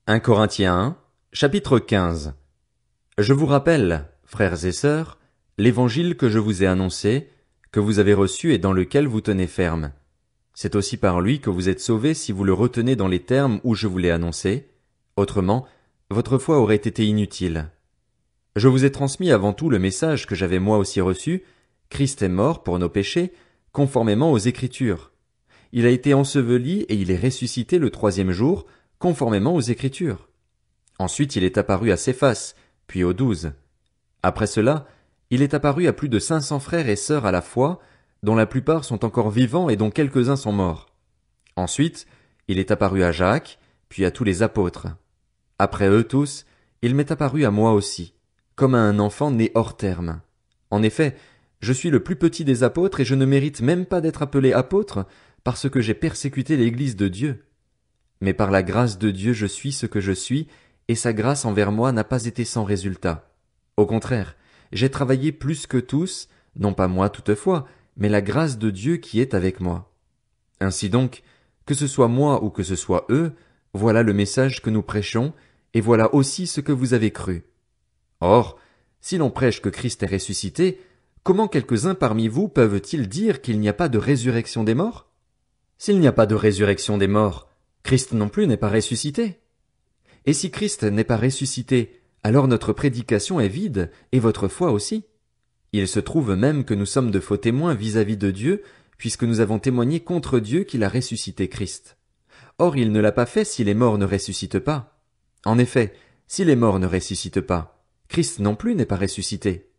1 Corinthiens 1, chapitre 15. Je vous rappelle, frères et sœurs, l'évangile que je vous ai annoncé, que vous avez reçu et dans lequel vous tenez ferme. C'est aussi par lui que vous êtes sauvés si vous le retenez dans les termes où je vous l'ai annoncé. Autrement, votre foi aurait été inutile. Je vous ai transmis avant tout le message que j'avais moi aussi reçu. Christ est mort pour nos péchés, conformément aux Écritures. Il a été enseveli et il est ressuscité le troisième jour, conformément aux Écritures. Ensuite il est apparu à Céphas, puis aux 12. Après cela, il est apparu à plus de 500 frères et sœurs à la fois, dont la plupart sont encore vivants et dont quelques-uns sont morts. Ensuite, il est apparu à Jacques, puis à tous les apôtres. Après eux tous, il m'est apparu à moi aussi, comme à un enfant né hors terme. En effet, je suis le plus petit des apôtres et je ne mérite même pas d'être appelé apôtre, parce que j'ai persécuté l'Église de Dieu. Mais par la grâce de Dieu je suis ce que je suis, et sa grâce envers moi n'a pas été sans résultat. Au contraire, j'ai travaillé plus que tous, non pas moi toutefois, mais la grâce de Dieu qui est avec moi. Ainsi donc, que ce soit moi ou que ce soit eux, voilà le message que nous prêchons, et voilà aussi ce que vous avez cru. Or, si l'on prêche que Christ est ressuscité, comment quelques-uns parmi vous peuvent-ils dire qu'il n'y a pas de résurrection des morts? S'il n'y a pas de résurrection des morts, Christ non plus n'est pas ressuscité. Et si Christ n'est pas ressuscité, alors notre prédication est vide, et votre foi aussi. Il se trouve même que nous sommes de faux témoins vis-à-vis de Dieu, puisque nous avons témoigné contre Dieu qu'il a ressuscité Christ. Or il ne l'a pas fait si les morts ne ressuscitent pas. En effet, si les morts ne ressuscitent pas, Christ non plus n'est pas ressuscité.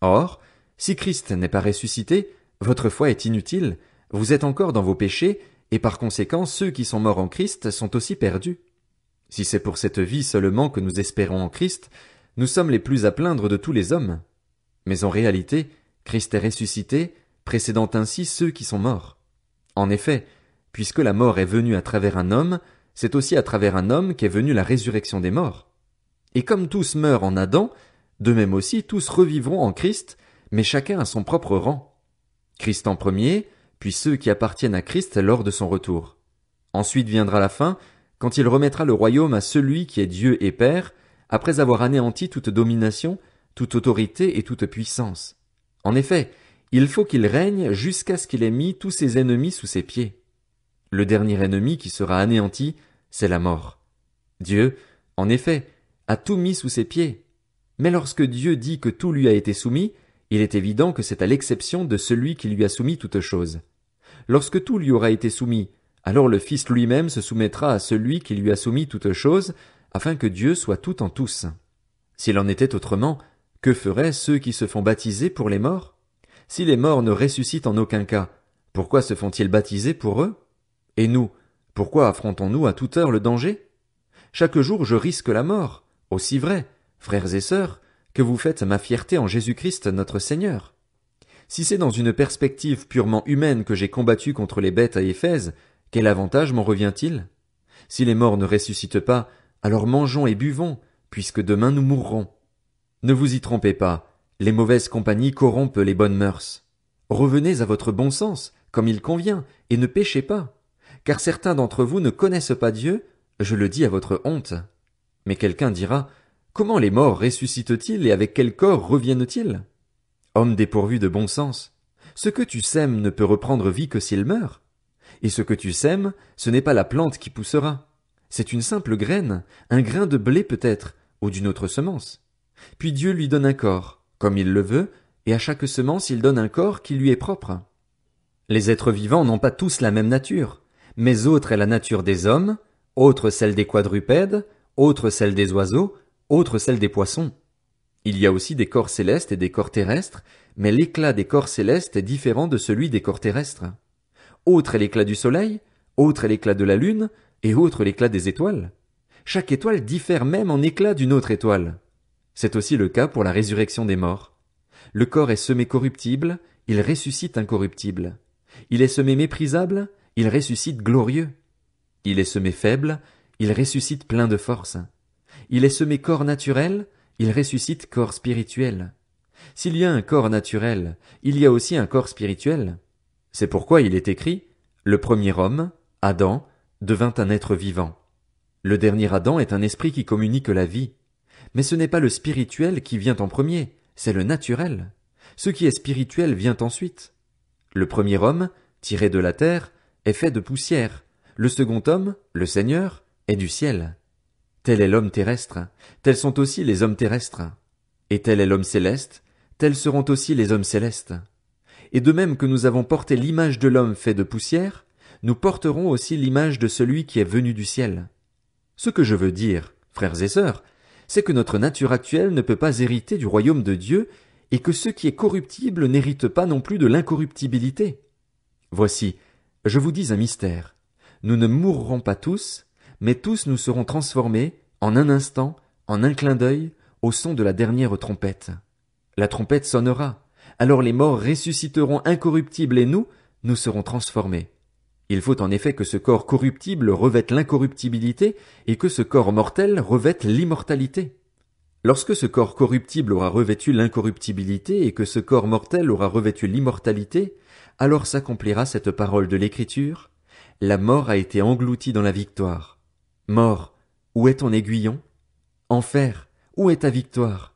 Or, si Christ n'est pas ressuscité, votre foi est inutile, vous êtes encore dans vos péchés, et par conséquent ceux qui sont morts en Christ sont aussi perdus. Si c'est pour cette vie seulement que nous espérons en Christ, nous sommes les plus à plaindre de tous les hommes. Mais en réalité, Christ est ressuscité, précédant ainsi ceux qui sont morts. En effet, puisque la mort est venue à travers un homme, c'est aussi à travers un homme qu'est venue la résurrection des morts. Et comme tous meurent en Adam, de même aussi tous revivront en Christ, mais chacun à son propre rang. Christ en premier, puis ceux qui appartiennent à Christ lors de son retour. Ensuite viendra la fin, quand il remettra le royaume à celui qui est Dieu et Père, après avoir anéanti toute domination, toute autorité et toute puissance. En effet, il faut qu'il règne jusqu'à ce qu'il ait mis tous ses ennemis sous ses pieds. Le dernier ennemi qui sera anéanti, c'est la mort. Dieu, en effet, a tout mis sous ses pieds. Mais lorsque Dieu dit que tout lui a été soumis, il est évident que c'est à l'exception de celui qui lui a soumis toutes choses. Lorsque tout lui aura été soumis, alors le Fils lui-même se soumettra à celui qui lui a soumis toutes choses, afin que Dieu soit tout en tous. S'il en était autrement, que feraient ceux qui se font baptiser pour les morts? Si les morts ne ressuscitent en aucun cas, pourquoi se font-ils baptiser pour eux? Et nous, pourquoi affrontons-nous à toute heure le danger? Chaque jour je risque la mort, aussi vrai, frères et sœurs, que vous faites ma fierté en Jésus-Christ notre Seigneur. Si c'est dans une perspective purement humaine que j'ai combattu contre les bêtes à Éphèse, quel avantage m'en revient-il? Si les morts ne ressuscitent pas, alors mangeons et buvons, puisque demain nous mourrons. Ne vous y trompez pas, les mauvaises compagnies corrompent les bonnes mœurs. Revenez à votre bon sens, comme il convient, et ne péchez pas. Car certains d'entre vous ne connaissent pas Dieu, je le dis à votre honte. Mais quelqu'un dira, comment les morts ressuscitent-ils et avec quel corps reviennent-ils? Homme dépourvu de bon sens, ce que tu sèmes ne peut reprendre vie que s'il meurt. Et ce que tu sèmes, ce n'est pas la plante qui poussera. C'est une simple graine, un grain de blé peut-être, ou d'une autre semence. Puis Dieu lui donne un corps, comme il le veut, et à chaque semence il donne un corps qui lui est propre. Les êtres vivants n'ont pas tous la même nature, mais autre est la nature des hommes, autre celle des quadrupèdes, autre celle des oiseaux, autre celle des poissons. Il y a aussi des corps célestes et des corps terrestres, mais l'éclat des corps célestes est différent de celui des corps terrestres. Autre est l'éclat du soleil, autre est l'éclat de la lune, et autre l'éclat des étoiles. Chaque étoile diffère même en éclat d'une autre étoile. C'est aussi le cas pour la résurrection des morts. Le corps est semé corruptible, il ressuscite incorruptible. Il est semé méprisable, il ressuscite glorieux. Il est semé faible, il ressuscite plein de force. Il est semé corps naturel, il ressuscite corps spirituel. S'il y a un corps naturel, il y a aussi un corps spirituel. C'est pourquoi il est écrit, le premier homme, Adam, devint un être vivant. Le dernier Adam est un esprit qui communique la vie. Mais ce n'est pas le spirituel qui vient en premier, c'est le naturel. Ce qui est spirituel vient ensuite. Le premier homme, tiré de la terre, est fait de poussière. Le second homme, le Seigneur, est du ciel. Tel est l'homme terrestre, tels sont aussi les hommes terrestres. Et tel est l'homme céleste, tels seront aussi les hommes célestes. Et de même que nous avons porté l'image de l'homme fait de poussière, nous porterons aussi l'image de celui qui est venu du ciel. Ce que je veux dire, frères et sœurs, c'est que notre nature actuelle ne peut pas hériter du royaume de Dieu et que ce qui est corruptible n'hérite pas non plus de l'incorruptibilité. Voici, je vous dis un mystère. Nous ne mourrons pas tous, mais tous nous serons transformés, en un instant, en un clin d'œil, au son de la dernière trompette. La trompette sonnera, alors les morts ressusciteront incorruptibles et nous serons transformés. Il faut en effet que ce corps corruptible revête l'incorruptibilité et que ce corps mortel revête l'immortalité. Lorsque ce corps corruptible aura revêtu l'incorruptibilité et que ce corps mortel aura revêtu l'immortalité, alors s'accomplira cette parole de l'Écriture. La mort a été engloutie dans la victoire. Mort, où est ton aiguillon? Enfer, où est ta victoire?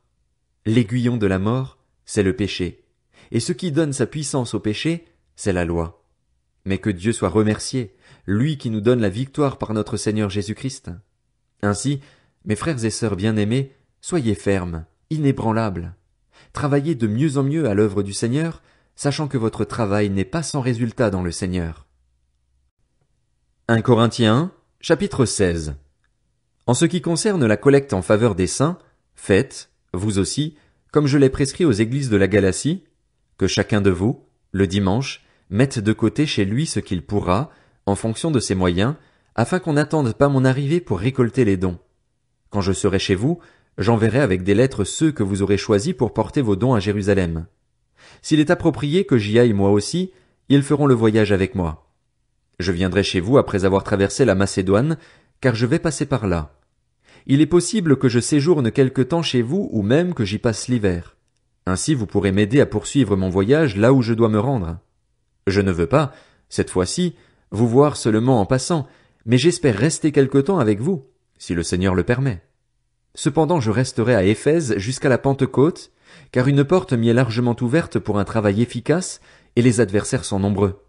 L'aiguillon de la mort, c'est le péché. Et ce qui donne sa puissance au péché, c'est la loi. Mais que Dieu soit remercié, lui qui nous donne la victoire par notre Seigneur Jésus-Christ. Ainsi, mes frères et sœurs bien-aimés, soyez fermes, inébranlables. Travaillez de mieux en mieux à l'œuvre du Seigneur, sachant que votre travail n'est pas sans résultat dans le Seigneur. 1 Corinthiens, chapitre 16. En ce qui concerne la collecte en faveur des saints, faites, vous aussi, comme je l'ai prescrit aux églises de la Galatie, que chacun de vous, le dimanche, mette de côté chez lui ce qu'il pourra, en fonction de ses moyens, afin qu'on n'attende pas mon arrivée pour récolter les dons. Quand je serai chez vous, j'enverrai avec des lettres ceux que vous aurez choisis pour porter vos dons à Jérusalem. S'il est approprié que j'y aille moi aussi, ils feront le voyage avec moi. Je viendrai chez vous après avoir traversé la Macédoine, car je vais passer par là. Il est possible que je séjourne quelque temps chez vous ou même que j'y passe l'hiver. Ainsi vous pourrez m'aider à poursuivre mon voyage là où je dois me rendre. Je ne veux pas, cette fois-ci, vous voir seulement en passant, mais j'espère rester quelque temps avec vous, si le Seigneur le permet. Cependant je resterai à Éphèse jusqu'à la Pentecôte, car une porte m'y est largement ouverte pour un travail efficace, et les adversaires sont nombreux.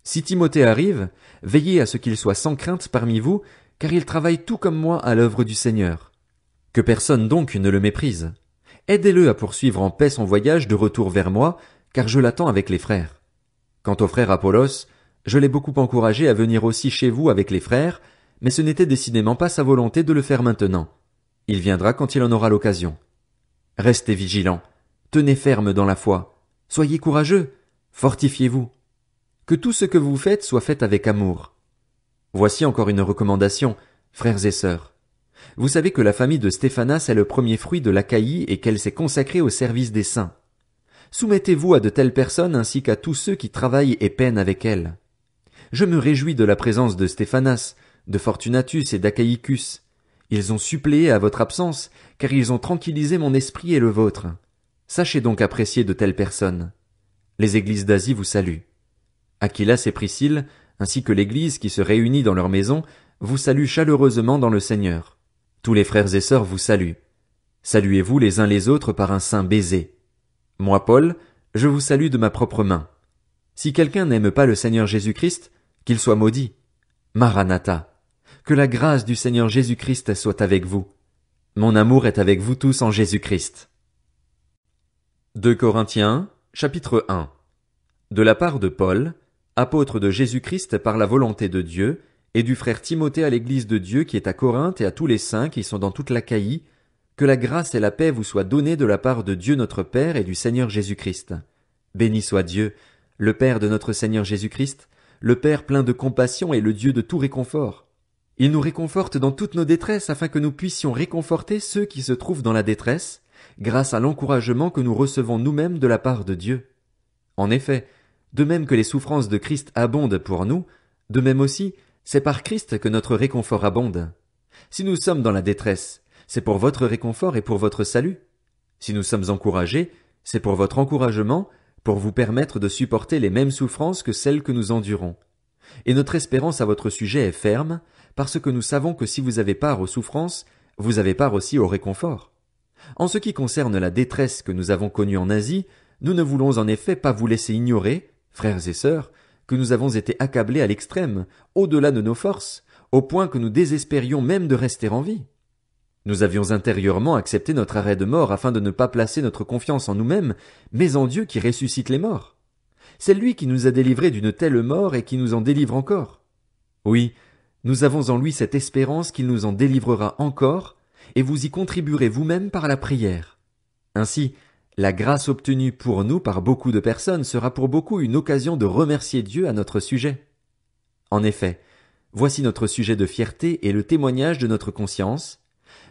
Si Timothée arrive, veillez à ce qu'il soit sans crainte parmi vous, car il travaille tout comme moi à l'œuvre du Seigneur. Que personne donc ne le méprise. Aidez-le à poursuivre en paix son voyage de retour vers moi, car je l'attends avec les frères. Quant au frère Apollos, je l'ai beaucoup encouragé à venir aussi chez vous avec les frères, mais ce n'était décidément pas sa volonté de le faire maintenant. Il viendra quand il en aura l'occasion. Restez vigilants, tenez ferme dans la foi, soyez courageux, fortifiez-vous. Que tout ce que vous faites soit fait avec amour. Voici encore une recommandation, frères et sœurs. Vous savez que la famille de Stéphanas est le premier fruit de l'Achaïe et qu'elle s'est consacrée au service des saints. Soumettez-vous à de telles personnes ainsi qu'à tous ceux qui travaillent et peinent avec elles. Je me réjouis de la présence de Stéphanas, de Fortunatus et d'Achaïcus. Ils ont suppléé à votre absence, car ils ont tranquillisé mon esprit et le vôtre. Sachez donc apprécier de telles personnes. Les églises d'Asie vous saluent. Aquilas et Priscille, ainsi que l'église qui se réunit dans leur maison, vous saluent chaleureusement dans le Seigneur. Tous les frères et sœurs vous saluent. Saluez-vous les uns les autres par un saint baiser. Moi, Paul, je vous salue de ma propre main. Si quelqu'un n'aime pas le Seigneur Jésus-Christ, qu'il soit maudit. Maranatha. Que la grâce du Seigneur Jésus-Christ soit avec vous. Mon amour est avec vous tous en Jésus-Christ. 2 Corinthiens, chapitre 1. De la part de Paul, apôtre de Jésus-Christ par la volonté de Dieu, et du frère Timothée à l'église de Dieu qui est à Corinthe et à tous les saints qui sont dans toute l'Achaïe, que la grâce et la paix vous soient données de la part de Dieu notre Père et du Seigneur Jésus-Christ. Béni soit Dieu, le Père de notre Seigneur Jésus-Christ, le Père plein de compassion et le Dieu de tout réconfort. Il nous réconforte dans toutes nos détresses afin que nous puissions réconforter ceux qui se trouvent dans la détresse, grâce à l'encouragement que nous recevons nous-mêmes de la part de Dieu. En effet, de même que les souffrances de Christ abondent pour nous, de même aussi, c'est par Christ que notre réconfort abonde. Si nous sommes dans la détresse, c'est pour votre réconfort et pour votre salut. Si nous sommes encouragés, c'est pour votre encouragement, pour vous permettre de supporter les mêmes souffrances que celles que nous endurons. Et notre espérance à votre sujet est ferme, parce que nous savons que si vous avez part aux souffrances, vous avez part aussi au réconfort. En ce qui concerne la détresse que nous avons connue en Asie, nous ne voulons en effet pas vous laisser ignorer, frères et sœurs, que nous avons été accablés à l'extrême, au-delà de nos forces, au point que nous désespérions même de rester en vie. Nous avions intérieurement accepté notre arrêt de mort afin de ne pas placer notre confiance en nous-mêmes, mais en Dieu qui ressuscite les morts. C'est lui qui nous a délivrés d'une telle mort et qui nous en délivre encore. Oui, nous avons en lui cette espérance qu'il nous en délivrera encore, et vous y contribuerez vous-même par la prière. Ainsi, la grâce obtenue pour nous par beaucoup de personnes sera pour beaucoup une occasion de remercier Dieu à notre sujet. En effet, voici notre sujet de fierté et le témoignage de notre conscience.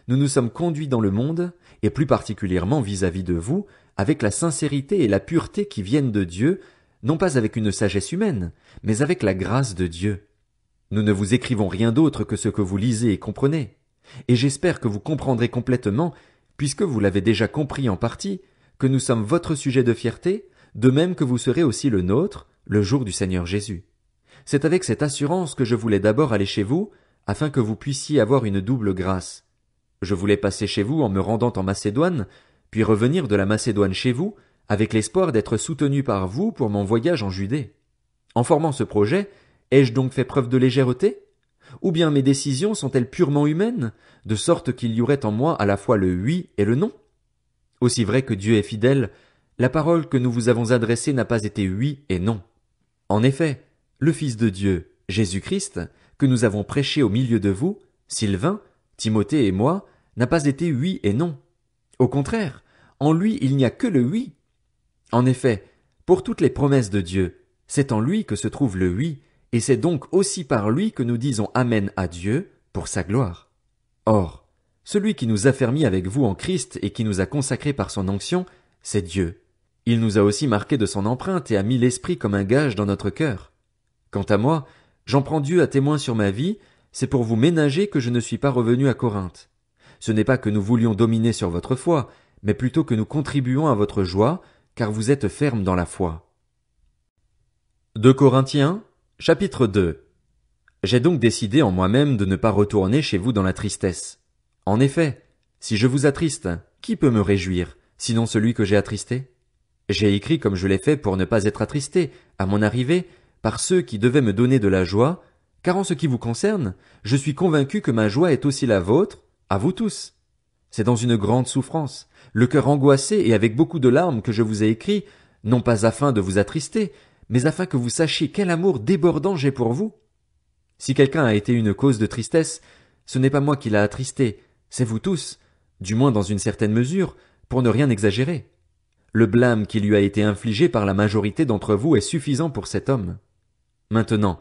Nous nous sommes conduits dans le monde, et plus particulièrement vis-à-vis de vous, avec la sincérité et la pureté qui viennent de Dieu, non pas avec une sagesse humaine, mais avec la grâce de Dieu. Nous ne vous écrivons rien d'autre que ce que vous lisez et comprenez. Et j'espère que vous comprendrez complètement, puisque vous l'avez déjà compris en partie, que nous sommes votre sujet de fierté, de même que vous serez aussi le nôtre, le jour du Seigneur Jésus. C'est avec cette assurance que je voulais d'abord aller chez vous, afin que vous puissiez avoir une double grâce. Je voulais passer chez vous en me rendant en Macédoine, puis revenir de la Macédoine chez vous, avec l'espoir d'être soutenu par vous pour mon voyage en Judée. En formant ce projet, ai-je donc fait preuve de légèreté? Ou bien mes décisions sont-elles purement humaines, de sorte qu'il y aurait en moi à la fois le oui et le non? Aussi vrai que Dieu est fidèle, la parole que nous vous avons adressée n'a pas été oui et non. En effet, le Fils de Dieu, Jésus-Christ, que nous avons prêché au milieu de vous, Sylvain, Timothée et moi, n'a pas été oui et non. Au contraire, en lui il n'y a que le oui. En effet, pour toutes les promesses de Dieu, c'est en lui que se trouve le oui, et c'est donc aussi par lui que nous disons Amen à Dieu, pour sa gloire. Or, celui qui nous a fermis avec vous en Christ et qui nous a consacrés par son onction, c'est Dieu. Il nous a aussi marqués de son empreinte et a mis l'Esprit comme un gage dans notre cœur. Quant à moi, j'en prends Dieu à témoin sur ma vie, c'est pour vous ménager que je ne suis pas revenu à Corinthe. Ce n'est pas que nous voulions dominer sur votre foi, mais plutôt que nous contribuons à votre joie, car vous êtes fermes dans la foi. 2 Corinthiens, chapitre 2. J'ai donc décidé en moi-même de ne pas retourner chez vous dans la tristesse. En effet, si je vous attriste, qui peut me réjouir, sinon celui que j'ai attristé? J'ai écrit comme je l'ai fait pour ne pas être attristé, à mon arrivée, par ceux qui devaient me donner de la joie, car en ce qui vous concerne, je suis convaincu que ma joie est aussi la vôtre, à vous tous. C'est dans une grande souffrance, le cœur angoissé et avec beaucoup de larmes que je vous ai écrit, non pas afin de vous attrister, mais afin que vous sachiez quel amour débordant j'ai pour vous. Si quelqu'un a été une cause de tristesse, ce n'est pas moi qui l'a attristé, c'est vous tous, du moins dans une certaine mesure, pour ne rien exagérer. Le blâme qui lui a été infligé par la majorité d'entre vous est suffisant pour cet homme. Maintenant,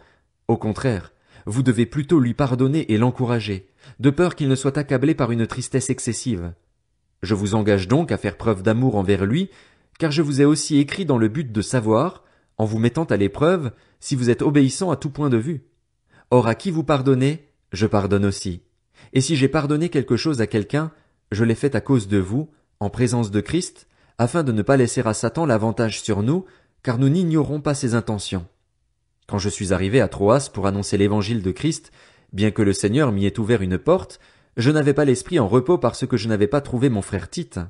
au contraire, vous devez plutôt lui pardonner et l'encourager, de peur qu'il ne soit accablé par une tristesse excessive. Je vous engage donc à faire preuve d'amour envers lui, car je vous ai aussi écrit dans le but de savoir, en vous mettant à l'épreuve, si vous êtes obéissant à tout point de vue. Or à qui vous pardonnez, je pardonne aussi. Et si j'ai pardonné quelque chose à quelqu'un, je l'ai fait à cause de vous, en présence de Christ, afin de ne pas laisser à Satan l'avantage sur nous, car nous n'ignorons pas ses intentions. Quand je suis arrivé à Troas pour annoncer l'évangile de Christ, bien que le Seigneur m'y ait ouvert une porte, je n'avais pas l'esprit en repos parce que je n'avais pas trouvé mon frère Tite.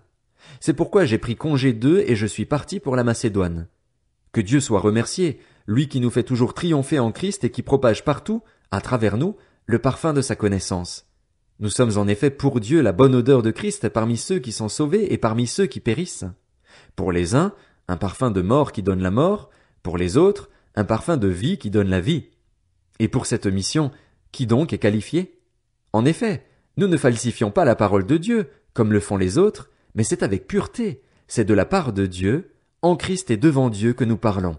C'est pourquoi j'ai pris congé d'eux et je suis parti pour la Macédoine. Que Dieu soit remercié, lui qui nous fait toujours triompher en Christ et qui propage partout, à travers nous, le parfum de sa connaissance. Nous sommes en effet pour Dieu la bonne odeur de Christ parmi ceux qui sont sauvés et parmi ceux qui périssent. Pour les uns, un parfum de mort qui donne la mort, pour les autres, un parfum de vie qui donne la vie. Et pour cette mission, qui donc est qualifié? En effet, nous ne falsifions pas la parole de Dieu, comme le font les autres, mais c'est avec pureté, c'est de la part de Dieu, en Christ et devant Dieu que nous parlons.